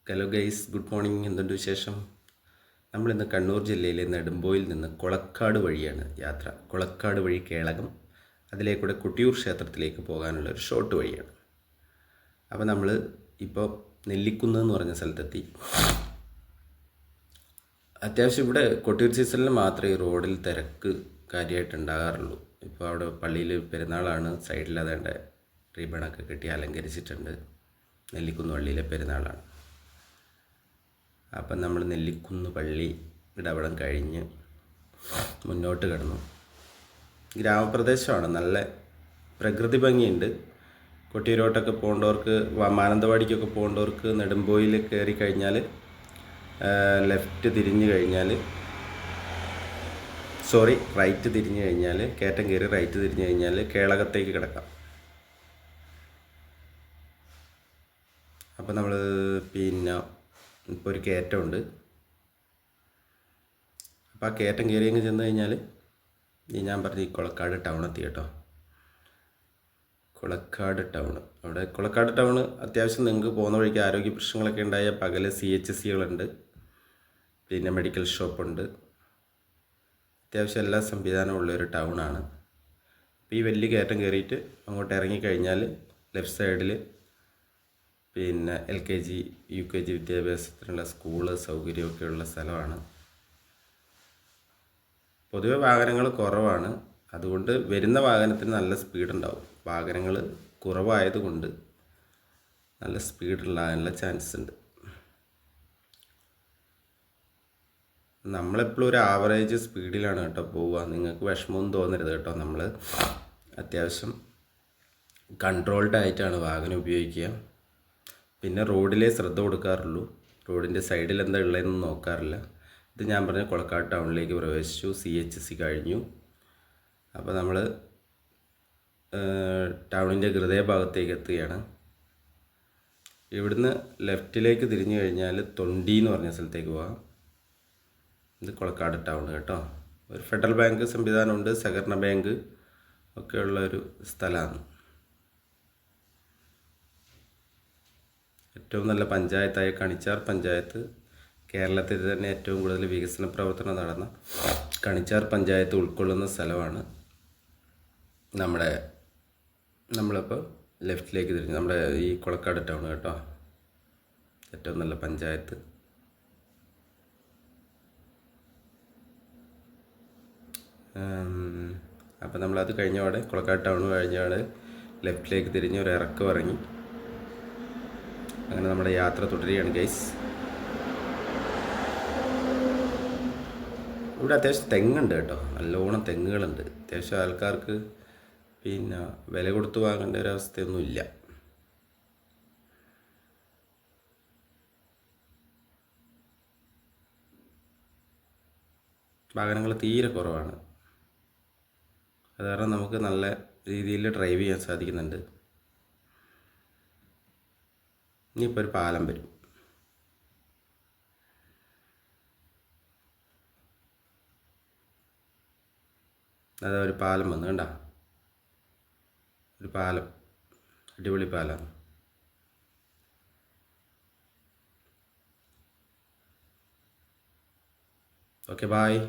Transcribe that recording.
Hello guys, good morning. എന്തുണ്ട് വിശേഷം? നമ്മളിന്ന് കണ്ണൂർ ജില്ലയിലെ നെടുമ്പോയിൽ നിന്ന് കൊളക്കാട് വഴിയാണ് യാത്ര. കൊളക്കാട് വഴി കേളകം, അതിലേക്കൂടെ കൊട്ടിയൂർ ക്ഷേത്രത്തിലേക്ക് പോകാനുള്ള ഒരു ഷോർട്ട് വഴിയാണ്. അപ്പോൾ നമ്മൾ ഇപ്പോൾ നെല്ലിക്കുന്ന് എന്ന് പറഞ്ഞ സ്ഥലത്തെത്തി. അത്യാവശ്യം ഇവിടെ കൊട്ടിയൂർ സീസണിൽ മാത്രമേ ഈ റോഡിൽ തിരക്ക് കാര്യമായിട്ട് ഉണ്ടാകാറുള്ളൂ. ഇപ്പോൾ അവിടെ പള്ളിയിൽ പെരുന്നാളാണ്, സൈഡിൽ അതേണ്ട റിബണൊക്കെ കെട്ടി അലങ്കരിച്ചിട്ടുണ്ട്. നെല്ലിക്കുന്ന് പള്ളിയിലെ പെരുന്നാളാണ്. അപ്പം നമ്മൾ നെല്ലിക്കുന്ന് പള്ളി ഇടപെടം കഴിഞ്ഞ് മുന്നോട്ട് കിടന്നു. ഗ്രാമപ്രദേശമാണ്, നല്ല പ്രകൃതി ഭംഗിയുണ്ട്. കൊട്ടിയൂരോട്ടൊക്കെ പോകേണ്ടവർക്ക്, മാനന്തവാടിക്കൊക്കെ പോകേണ്ടവർക്ക് നെടുമ്പോയിൽ കയറി കഴിഞ്ഞാൽ റൈറ്റ് തിരിഞ്ഞു കഴിഞ്ഞാൽ കയറ്റം കയറി റൈറ്റ് തിരിഞ്ഞു കഴിഞ്ഞാൽ കേളകത്തേക്ക് കിടക്കാം. അപ്പോൾ നമ്മൾ ഇപ്പോൾ ഒരു കയറ്റമുണ്ട്. അപ്പോൾ ആ കയറ്റം കയറി അങ്ങ് ചെന്ന് കഴിഞ്ഞാൽ ഞാൻ പറഞ്ഞ ഈ കൊളക്കാട് ടൗൺ എത്തി കേട്ടോ. കൊളക്കാട് ടൗൺ, അവിടെ കൊളക്കാട് ടൗൺ അത്യാവശ്യം നിങ്ങൾക്ക് പോകുന്ന വഴിക്ക് ആരോഗ്യ പ്രശ്നങ്ങളൊക്കെ ഉണ്ടായ പകൽ CHCകളുണ്ട്, പിന്നെ മെഡിക്കൽ ഷോപ്പുണ്ട്, അത്യാവശ്യം എല്ലാ സംവിധാനവും ഉള്ളൊരു ടൗണാണ്. അപ്പോൾ ഈ വലിയ കയറ്റം കയറിയിട്ട് അങ്ങോട്ട് ഇറങ്ങിക്കഴിഞ്ഞാൽ ലെഫ്റ്റ് സൈഡിൽ പിന്നെ LKG UKG വിദ്യാഭ്യാസത്തിനുള്ള സ്കൂള് സൗകര്യമൊക്കെയുള്ള സ്ഥലമാണ്. പൊതുവെ വാഹനങ്ങൾ കുറവാണ്, അതുകൊണ്ട് വരുന്ന വാഹനത്തിന് നല്ല സ്പീഡുണ്ടാവും. വാഹനങ്ങൾ കുറവായതുകൊണ്ട് നല്ല സ്പീഡുണ്ടാകാനുള്ള ചാൻസ് ഉണ്ട്. നമ്മളെപ്പോഴും ഒരു ആവറേജ് സ്പീഡിലാണ് കേട്ടോ പോവുക. നിങ്ങൾക്ക് വിഷമമൊന്നും തോന്നരുത് കേട്ടോ. നമ്മൾ അത്യാവശ്യം കൺട്രോൾഡ് ആയിട്ടാണ് വാഹനം ഉപയോഗിക്കുക. പിന്നെ റോഡിലേ ശ്രദ്ധ കൊടുക്കാറുള്ളൂ, റോഡിൻ്റെ സൈഡിൽ എന്താ ഉള്ളതെന്ന് നോക്കാറില്ല. ഇത് ഞാൻ പറഞ്ഞ കൊളക്കാട് ടൗണിലേക്ക് പ്രവേശിച്ചു, CHC കഴിഞ്ഞു. അപ്പോൾ നമ്മൾ ടൗണിൻ്റെ ഹൃദയഭാഗത്തേക്ക് എത്തുകയാണ്. ഇവിടുന്ന് ലെഫ്റ്റിലേക്ക് തിരിഞ്ഞു കഴിഞ്ഞാൽ തൊണ്ടി എന്ന് പറഞ്ഞ സ്ഥലത്തേക്ക് പോകാം. ഇത് കൊളക്കാട് ടൗൺ കേട്ടോ. ഒരു ഫെഡറൽ ബാങ്ക് സംവിധാനമുണ്ട്, സഹകരണ ബാങ്ക് ഒക്കെയുള്ള ഒരു സ്ഥലമാണ്. ഏറ്റവും നല്ല പഞ്ചായത്തായ കണിച്ചാർ പഞ്ചായത്ത്, കേരളത്തിൽ തന്നെ ഏറ്റവും കൂടുതൽ വികസന പ്രവർത്തനം നടന്ന കണിച്ചാർ പഞ്ചായത്ത് ഉൾക്കൊള്ളുന്ന സ്ഥലമാണ്. നമ്മളിപ്പോൾ ലെഫ്റ്റിലേക്ക് തിരിഞ്ഞു നമ്മുടെ ഈ കൊളക്കാട് ടൗൺ കേട്ടോ, ഏറ്റവും നല്ല പഞ്ചായത്ത്. അപ്പോൾ നമ്മളത് കഴിഞ്ഞപാടെ കൊളക്കാട് ടൗൺ കഴിഞ്ഞപാടെ ലെഫ്റ്റിലേക്ക് തിരിഞ്ഞ് ഒരു ഇറക്കം ഇറങ്ങി. അങ്ങനെ നമ്മുടെ യാത്ര തുടരുകയാണ് ഗൈസ്. ഇവിടെ അത്യാവശ്യം തെങ്ങുണ്ട് കേട്ടോ, നല്ലോണം തെങ്ങുകളുണ്ട്. അത്യാവശ്യം ആൾക്കാർക്ക് പിന്നെ വില കൊടുത്ത് വാങ്ങേണ്ട ഒരവസ്ഥയൊന്നുമില്ല. വാഹനങ്ങൾ തീരെ കുറവാണ്, അത് കാരണം നമുക്ക് നല്ല രീതിയിൽ ഡ്രൈവ് ചെയ്യാൻ സാധിക്കുന്നുണ്ട്. ഇനിയിപ്പോൾ ഒരു പാലം വരും. അതാ ഒരു പാലം വന്നു കണ്ട, ഒരു പാലം, അടിപൊളി പാലം. Okay, bye.